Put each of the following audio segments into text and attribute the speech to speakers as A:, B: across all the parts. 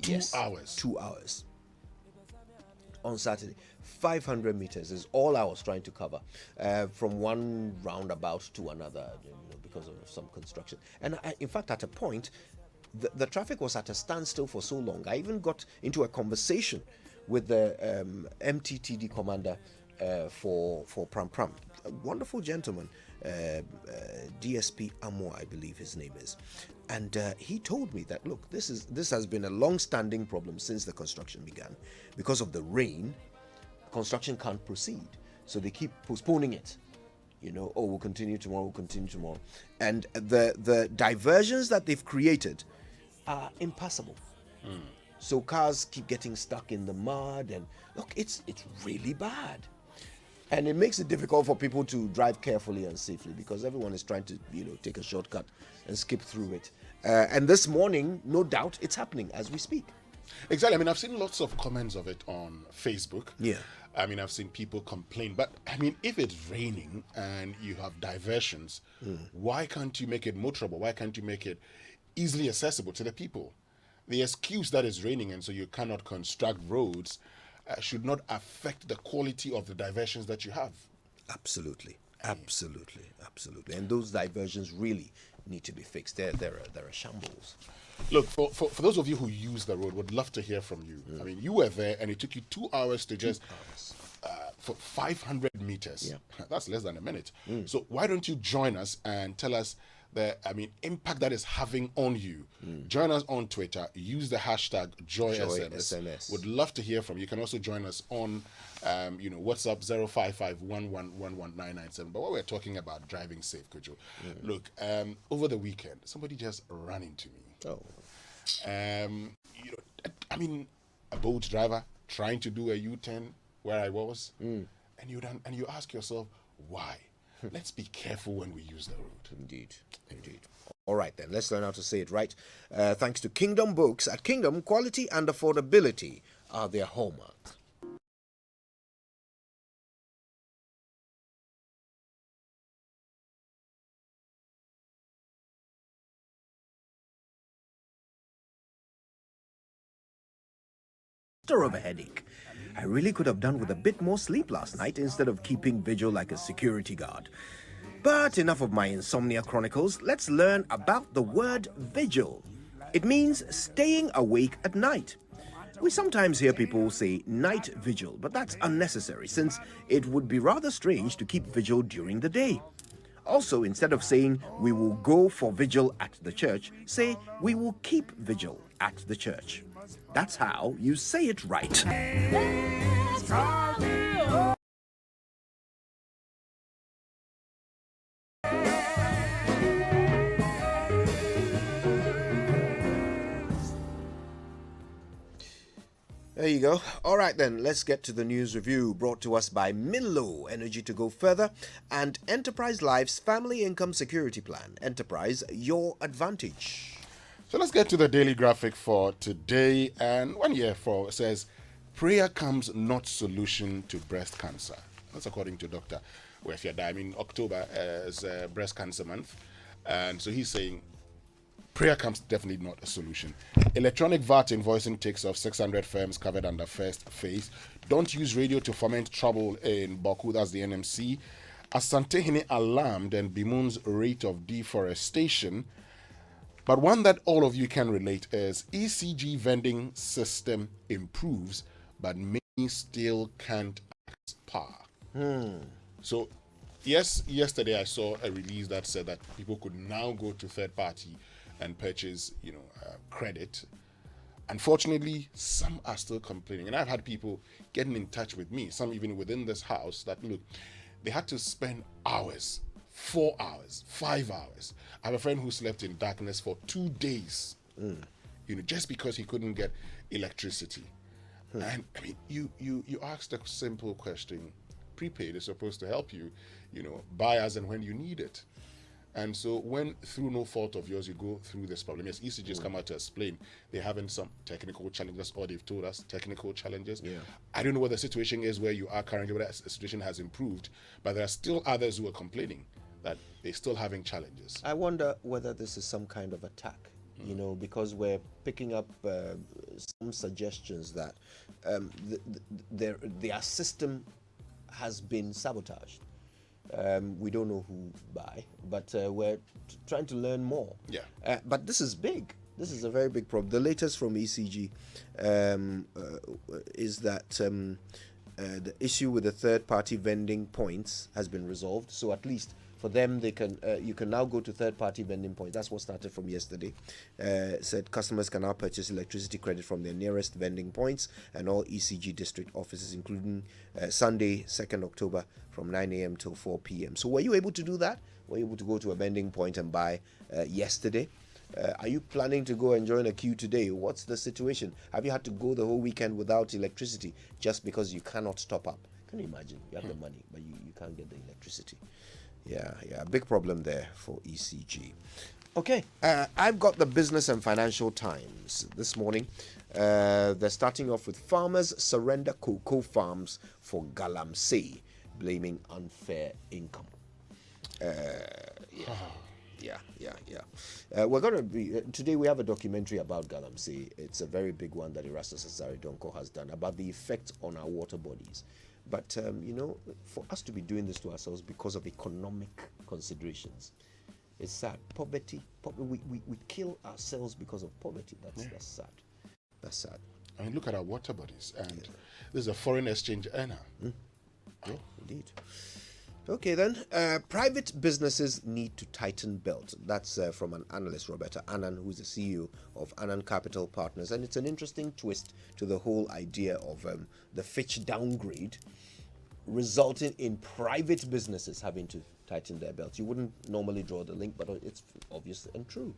A: Yes.
B: 2 hours.
A: 2 hours. On Saturday. 500 meters is all I was trying to cover from one roundabout to another, because of some construction. And in fact, at a point, the traffic was at a standstill for so long. I even got into a conversation with the MTTD commander for Pram Pram, a wonderful gentleman, DSP Amoah, I believe his name is. And he told me that, look, this has been a long-standing problem since the construction began. Because of the rain, construction can't proceed, so they keep postponing it. We'll continue tomorrow, and the diversions that they've created are impassable. So cars keep getting stuck in the mud, and look, it's really bad, and it makes it difficult for people to drive carefully and safely, because everyone is trying to take a shortcut and skip through it. And this morning, no doubt, it's happening as we speak.
B: Exactly. I mean, I've seen lots of comments of it on Facebook.
A: Yeah.
B: I mean, I've seen people complain. But, I mean, if it's raining and you have diversions, why can't you make it motorable? Why can't you make it easily accessible to the people? The excuse that it's raining and so you cannot construct roads should not affect the quality of the diversions that you have.
A: Absolutely. And those diversions really need to be fixed. They're a shambles.
B: Look, for those of you who use the road, would love to hear from you. I mean, you were there and it took you 2 hours to just for 500 meters.
A: Yeah.
B: That's less than a minute. So why don't you join us and tell us the impact that is having on you? Join us on Twitter. Use the hashtag JoySMS. Would love to hear from you. You can also join us on WhatsApp 05511119997. But what we're talking about, driving safe, Kojo. Look, over the weekend, somebody just ran into me.
A: Oh.
B: I mean, a boat driver trying to do a U-turn where I was, and you ask yourself, why? Let's be careful when we use the road.
A: Indeed. All right, then, let's learn how to say it right. Thanks to Kingdom Books. At Kingdom, quality and affordability are their hallmark. Of a headache. I really could have done with a bit more sleep last night instead of keeping vigil like a security guard. But enough of my insomnia chronicles. Let's learn about the word vigil. It means staying awake at night. We sometimes hear people say night vigil, but that's unnecessary since it would be rather strange to keep vigil during the day. Also, instead of saying we will go for vigil at the church, say we will keep vigil at the church. That's how you say it right. There you go. All right, then, let's get to the news review brought to us by Minlo, Energy to Go Further, and Enterprise Life's Family Income Security Plan. Enterprise, your advantage.
B: So let's get to the daily graphic for today. And 1 year for says, prayer comes not solution to breast cancer. That's according to Dr. Wefia. I mean, October is breast cancer month. And so he's saying, prayer comes definitely not a solution. Electronic VAT invoicing takes off 600 firms covered under first phase. Don't use radio to foment trouble in Baku, that's the NMC. Asantehene alarmed and bemoans rate of deforestation. But one that all of you can relate is ECG vending system improves, but many still can't access power. So, yes, yesterday I saw a release that said that people could now go to third party and purchase, credit. Unfortunately, some are still complaining. And I've had people getting in touch with me, some even within this house, that look, they had to spend hours, 4 hours, 5 hours. I have a friend who slept in darkness for 2 days, just because he couldn't get electricity. And I mean, you asked a simple question. Prepaid is supposed to help you, buy as and when you need it. And so when, through no fault of yours, you go through this problem, yes, ECGs come out to explain they're having some technical challenges, or they've told us technical challenges. Yeah. I don't know what the situation is where you are currently, whether the situation has improved, but there are still others who are complaining that they're still having challenges.
A: I wonder whether this is some kind of attack you know, because we're picking up some suggestions that their system has been sabotaged. We don't know who by, but we're trying to learn more.
B: Yeah.
A: But this is big. This is a very big problem. The latest from ECG is that the issue with the third-party vending points has been resolved. So at least for them, they can you can now go to third-party vending points. That's what started from yesterday. Said customers can now purchase electricity credit from their nearest vending points and all ECG district offices, including Sunday, 2nd October, from 9 a.m. till 4 p.m. So were you able to do that? Were you able to go to a vending point and buy yesterday? Are you planning to go and join a queue today? What's the situation? Have you had to go the whole weekend without electricity just because you cannot top up? Can you imagine? You have the money, but you can't get the electricity. Yeah, big problem there for ECG. Okay, I've got the Business and Financial Times this morning. They're starting off with farmers surrender cocoa farms for galamsey, blaming unfair income. We're going to be today. We have a documentary about galamsey. It's a very big one that Erastus Asare Donko has done about the effect on our water bodies. But you know, for us to be doing this to ourselves because of economic considerations, it's sad. Poverty. We kill ourselves because of poverty. That's sad. That's sad.
B: I mean, look at our water bodies, and this is a foreign exchange earner.
A: Yeah, indeed. Okay, then. Private businesses need to tighten belt. That's from an analyst, Roberta Annan, who's the CEO of Annan Capital Partners. And it's an interesting twist to the whole idea of the Fitch downgrade, resulting in private businesses having to tighten their belts. You wouldn't normally draw the link, but it's obvious and true.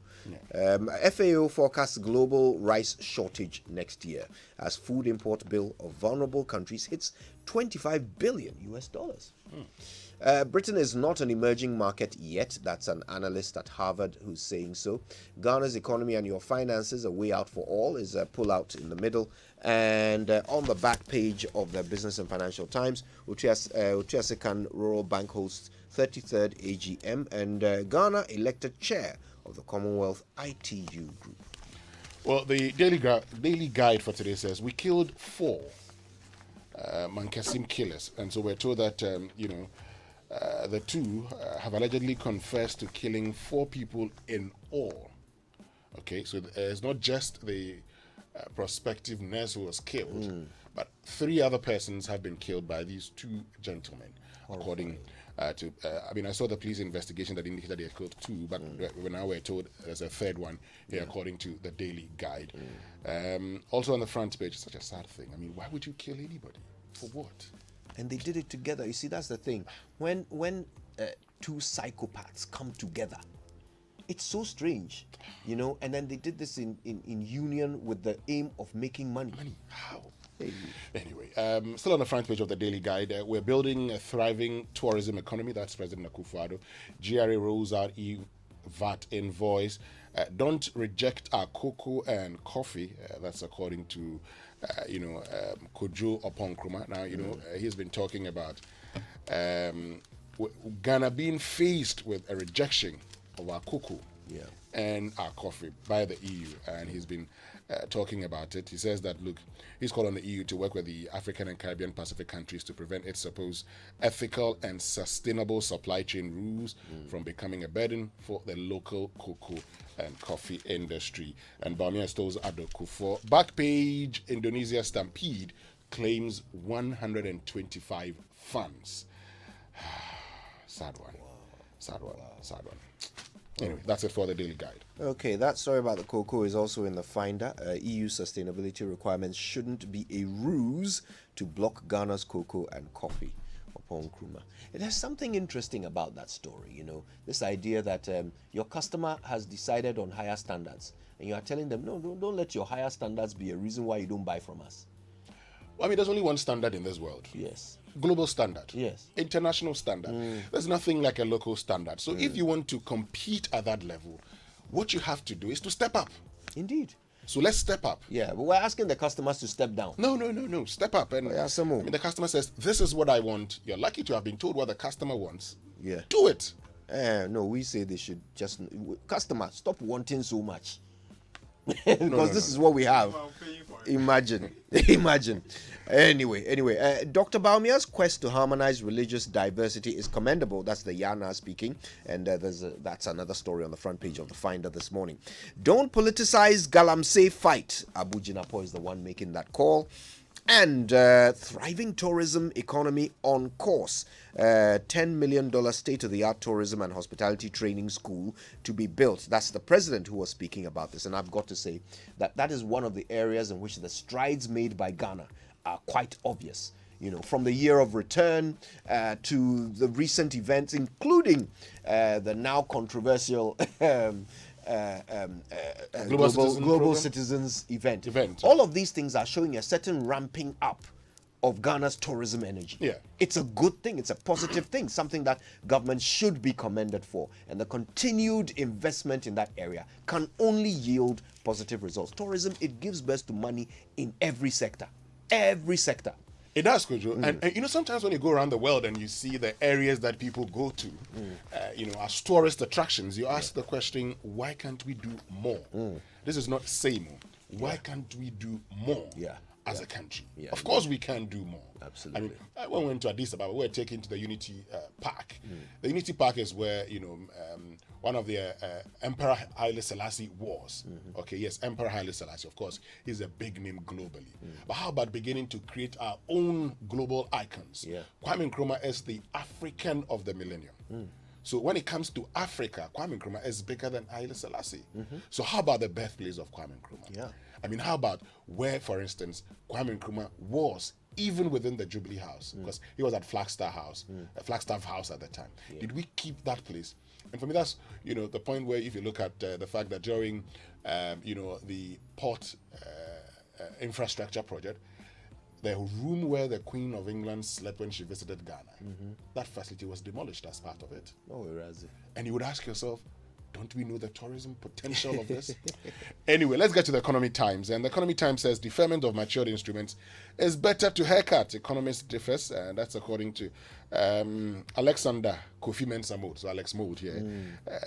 A: Yeah. FAO forecasts global rice shortage next year as food import bill of vulnerable countries hits $25 billion. Britain is not an emerging market yet. That's an analyst at Harvard who's saying so. Ghana's economy and your finances, a way out for all, is a pull out in the middle. And on the back page of the Business and Financial Times, Uchiasekan Rural Bank hosts 33rd AGM, and Ghana elected chair of the Commonwealth ITU group.
B: Well, the daily guide for today says we killed 4 Mankasim killers, and so we're told that the 2 have allegedly confessed to killing 4 people in all. Okay, so it's not just the prospective nurse who was killed, but 3 other persons have been killed by these 2 gentlemen, according to. I saw the police investigation that indicated they had killed 2, but we're told there's a 3rd one here, according to the Daily Guide. Also on the front page, it's such a sad thing. I mean, why would you kill anybody? For what?
A: And they did it together. You see, that's the thing. When 2 psychopaths come together, it's so strange, you know. And then they did this in union with the aim of making money.
B: How? Hey. Anyway, still on the front page of the Daily Guide, we're building a thriving tourism economy. That's President Akufo-Addo. GRA rolls out VAT invoice. Don't reject our cocoa and coffee. That's according to Kojo Oponkruma. Now, he's been talking about Ghana being faced with a rejection of our cocoa and our coffee by the EU, and he's been talking about it. He says that, look, he's called on the EU to work with the African and Caribbean Pacific countries to prevent its supposed ethical and sustainable supply chain rules from becoming a burden for the local cocoa and coffee industry. And Bamia Stos Addo Kufuor. Back page, Indonesia stampede claims 125 funds. Sad one. Anyway, that's it for the Daily Guide.
A: Okay, that story about the cocoa is also in the Finder. EU sustainability requirements shouldn't be a ruse to block Ghana's cocoa and coffee. Upon Nkrumah. There's something interesting about that story, this idea that your customer has decided on higher standards, and you are telling them, no, don't let your higher standards be a reason why you don't buy from us.
B: Well, there's only one standard in this world.
A: Yes.
B: Global standard.
A: Yes.
B: International standard. There's nothing like a local standard. So if you want to compete at that level, what you have to do is to step up.
A: Indeed.
B: So let's step up.
A: Yeah, but we're asking the customers to step down.
B: No. Step up. And the customer says, this is what I want. You're lucky to have been told what the customer wants.
A: Yeah.
B: Do it.
A: No, we say they should just... Customer, stop wanting so much. because this is what we have. Imagine, imagine. Anyway, Dr. Baumia's quest to harmonize religious diversity is commendable. That's the Yana speaking, and that's another story on the front page of the Finder this morning. Don't politicize Galamsey fight. Abu Jinapo is the one making that call. And thriving tourism economy on course. $10 million state-of-the-art tourism and hospitality training school to be built. That's the president who was speaking about this. And I've got to say that is one of the areas in which the strides made by Ghana are quite obvious. You know, from the year of return to the recent events, including the now controversial Global Citizens event. All of these things are showing a certain ramping up of Ghana's tourism energy.
B: Yeah.
A: It's a good thing. It's a positive thing, something that government should be commended for. And the continued investment in that area can only yield positive results. Tourism, it gives birth to money in every sector. Every sector.
B: It does, Kojo. And you know, sometimes when you go around the world and you see the areas that people go to, you know, as tourist attractions, you ask the question, why can't we do more? This is not same. Why can't we do more as a country? Of course we can do more.
A: Absolutely.
B: I mean, when we went to Addis Ababa, we were taken to the Unity Park. The Unity Park is where, you know, one of the Emperor Haile Selassie was. Okay, yes, Emperor Haile Selassie, of course, he's a big name globally. But how about beginning to create our own global icons? Kwame Nkrumah is the African of the millennium. So when it comes to Africa, Kwame Nkrumah is bigger than Haile Selassie. So how about the birthplace of Kwame Nkrumah? I mean, how about where, for instance, Kwame Nkrumah was, even within the Jubilee House, because he was at Flagstaff House at the time. Did we keep that place? And for me, that's, you know, the point where if you look at the fact that during, you know, the port infrastructure project, the room where the Queen of England slept when she visited Ghana, that facility was demolished as part of it.
A: Oh, where is it?
B: And you would ask yourself, don't we know the tourism potential of this? Anyway, let's get to the Economic Times. And the Economic Times says deferment of matured instruments is better to haircut. Economist differs, and that's according to Alexander Kofi Mensah Mode, so Alex Mode here.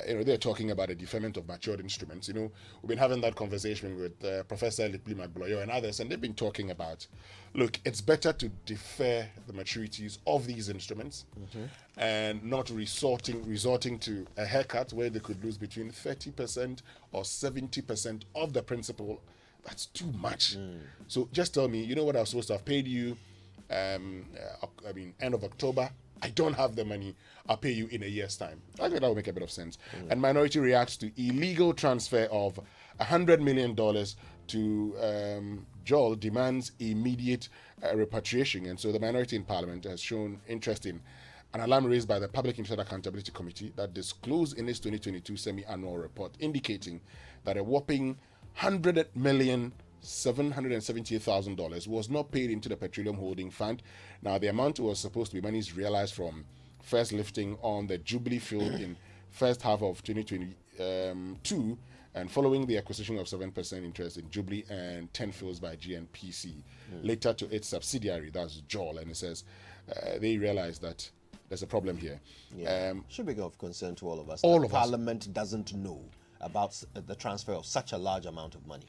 B: You know, they're talking about the deferment of matured instruments. You know, we've been having that conversation with Professor Lipli Magloyo and others, and they've been talking about, look, it's better to defer the maturities of these instruments and not resorting to a haircut where they could lose between 30% or 70% of the principal. That's too much. So just tell me, you know what I was supposed to have paid you, I mean, end of October? I don't have the money. I'll pay you in a year's time. I think that will make a bit of sense. And Minority reacts to illegal transfer of $100 million to Joel, demands immediate repatriation. And so the Minority in Parliament has shown interest in an alarm raised by the Public Interest Accountability Committee that disclosed in its 2022 semi-annual report, indicating that a whopping $100,778,000 was not paid into the Petroleum Holding Fund. Now, the amount was supposed to be monies realized from first lifting on the Jubilee field in first half of 2022, and following the acquisition of 7% interest in Jubilee and 10 fields by GNPC, later to its subsidiary, that's Joel. And it says they realized that there's a problem here.
A: Should be of concern to all of us.
B: All of
A: Parliament doesn't know about the transfer of such a large amount of money.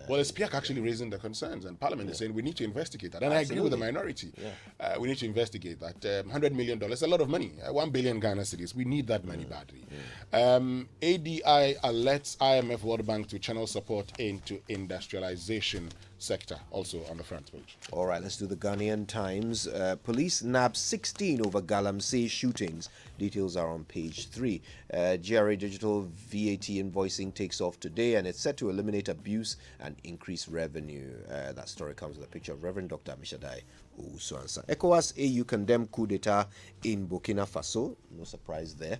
B: Well, it's PIAC actually raising the concerns, and Parliament is saying we need to investigate that. And I agree with the Minority. We need to investigate that. $100 million, a lot of money. 1 billion Ghana cedis. We need that money badly. ADI alerts IMF World Bank to channel support into industrialization sector, also on the front page.
A: All right, let's do the Ghanaian Times. Police nab 16 over Galamsey shootings. Details are on page 3. GRA Digital VAT invoicing takes off today, and it's set to eliminate abuse and increase revenue. That story comes with a picture of Reverend Dr. Mishadai Ousuansa. ECOWAS AU condemn coup d'etat in Burkina Faso. No surprise there.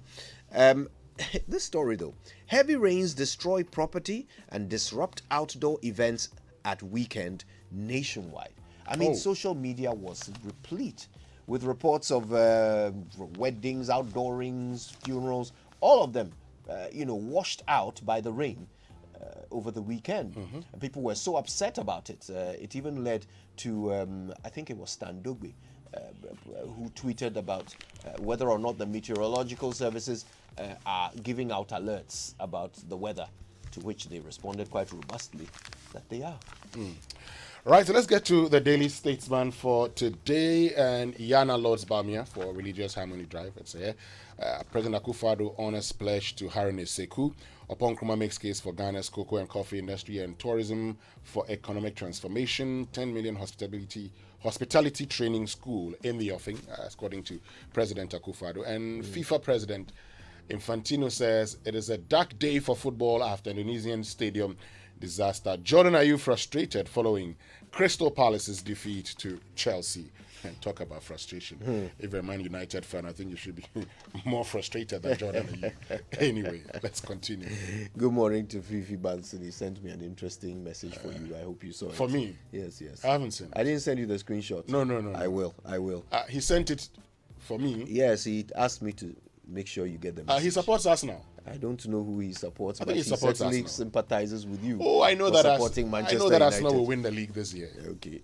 A: This story, though. Heavy rains destroy property and disrupt outdoor events at weekend nationwide. I mean, social media was replete with reports of weddings, outdoorings, funerals, all of them, washed out by the rain over the weekend. And people were so upset about it. It even led to, I think it was Stan Dogbe, who tweeted about whether or not the meteorological services are giving out alerts about the weather to which they responded quite robustly that they are.
B: Right, so let's get to the Daily Statesman for today. And Yana Lords Bamia for Religious Harmony Drive. It's here. President Akufo-Addo honors pledge to Harune Sekou. Upon Nkrumah makes case for Ghana's cocoa and coffee industry and tourism for economic transformation. 10 million hospitality training school in the offing, according to President Akufo-Addo. And FIFA President Infantino says it is a dark day for football after Indonesian stadium disaster. Jordan, are you frustrated following Crystal Palace's defeat to Chelsea? And talk about frustration. If you're a Man United fan, I think you should be more frustrated than Jordan. Anyway, let's continue.
A: Good morning to Fifi Banson. He sent me an interesting message for you. I hope you saw it.
B: For me?
A: Yes.
B: I haven't seen it.
A: I didn't send you the screenshot.
B: No.
A: I will.
B: He sent it for me.
A: Yes, he asked me to make sure you get the message.
B: He supports us now.
A: I don't know who he supports,
B: I
A: but
B: think
A: he
B: supports
A: certainly
B: us now.
A: sympathizes with you.
B: Oh, I know that
A: supporting Manchester
B: I know that
A: United.
B: Arsenal will win the league this year.
A: Okay,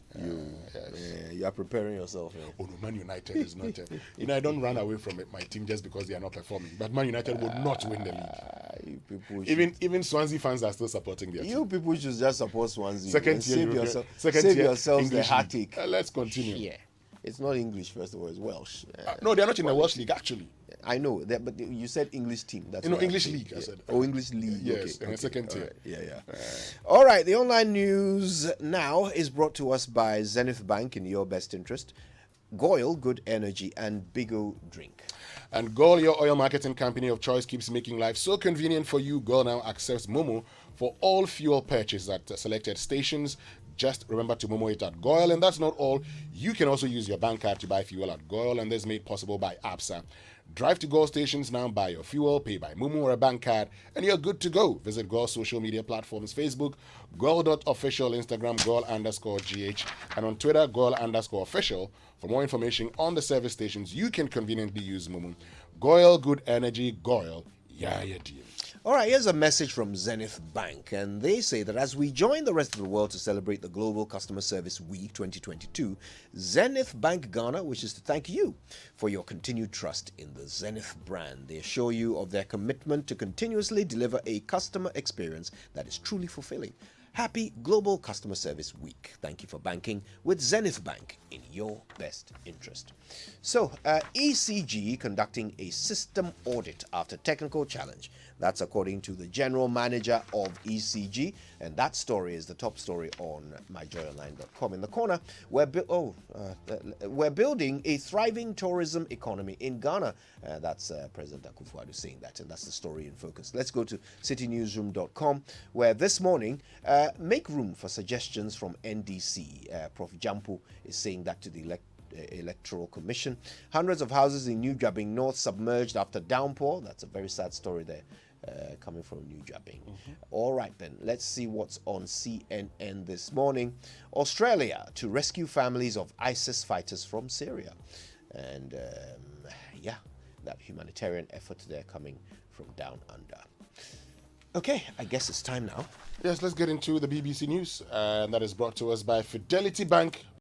A: you are preparing yourself. Yeah.
B: Oh no, Man United is not. I don't run away from my team just because they are not performing. But Man United would not win the league.
A: You people should,
B: Even Swansea fans are still supporting their team.
A: you people should just support Swansea.
B: Second tier
A: save,
B: European-
A: save
B: tier
A: yourselves the
B: English
A: heartache.
B: league. Let's continue.
A: Yeah, it's not English. First of all, it's Welsh.
B: No, they are not in the Welsh league actually.
A: I know that, but you said English team. That's
B: No,
A: what I'm
B: English
A: saying.
B: league. I
A: Yeah.
B: said.
A: Oh, English league.
B: Yes,
A: okay,
B: in the second tier.
A: All right. Yeah. All right. The online news now is brought to us by Zenith Bank in your best interest, Goyle Good Energy, and Bigo Drink.
B: And Goal, your oil marketing company of choice, keeps making life so convenient for you. Goal now accepts Momo for all fuel purchase at selected stations. Just remember to Momo it at Goyle. And that's not all. You can also use your bank card to buy fuel at Goyle, and this is made possible by APSA. Drive to Goyle stations now, buy your fuel, pay by Momo or a bank card, and you're good to go. Visit Goyle social media platforms: Facebook, Goyle.official, Instagram, Goyle_GH, and on Twitter, Goyle_official. For more information on the service stations, you can conveniently use Momo. Goyle Good Energy, Goyle, yeah, dear.
A: All right, here's a message from Zenith Bank, and they say that as we join the rest of the world to celebrate the Global Customer Service Week 2022, Zenith Bank Ghana wishes to thank you for your continued trust in the Zenith brand. They assure you of their commitment to continuously deliver a customer experience that is truly fulfilling. Happy Global Customer Service Week. Thank you for banking with Zenith Bank in your best interest. So, ECG conducting a system audit after technical challenge. That's according to the general manager of ECG. And that story is the top story on myjoyonline.com. In the corner, we're building a thriving tourism economy in Ghana. That's President Akufo-Addo saying that, and that's the story in focus. Let's go to citynewsroom.com, where this morning, make room for suggestions from NDC. Prof. Jampo is saying that to the Electoral Commission. Hundreds of houses in New Jabing North submerged after downpour. That's a very sad story there. Coming from New Jabing. All right, then, let's see what's on CNN this morning. Australia to rescue families of ISIS fighters from Syria. And that humanitarian effort there coming from down under. Okay, I guess it's time now.
B: Yes, let's get into the BBC News. And that is brought to us by Fidelity Bank.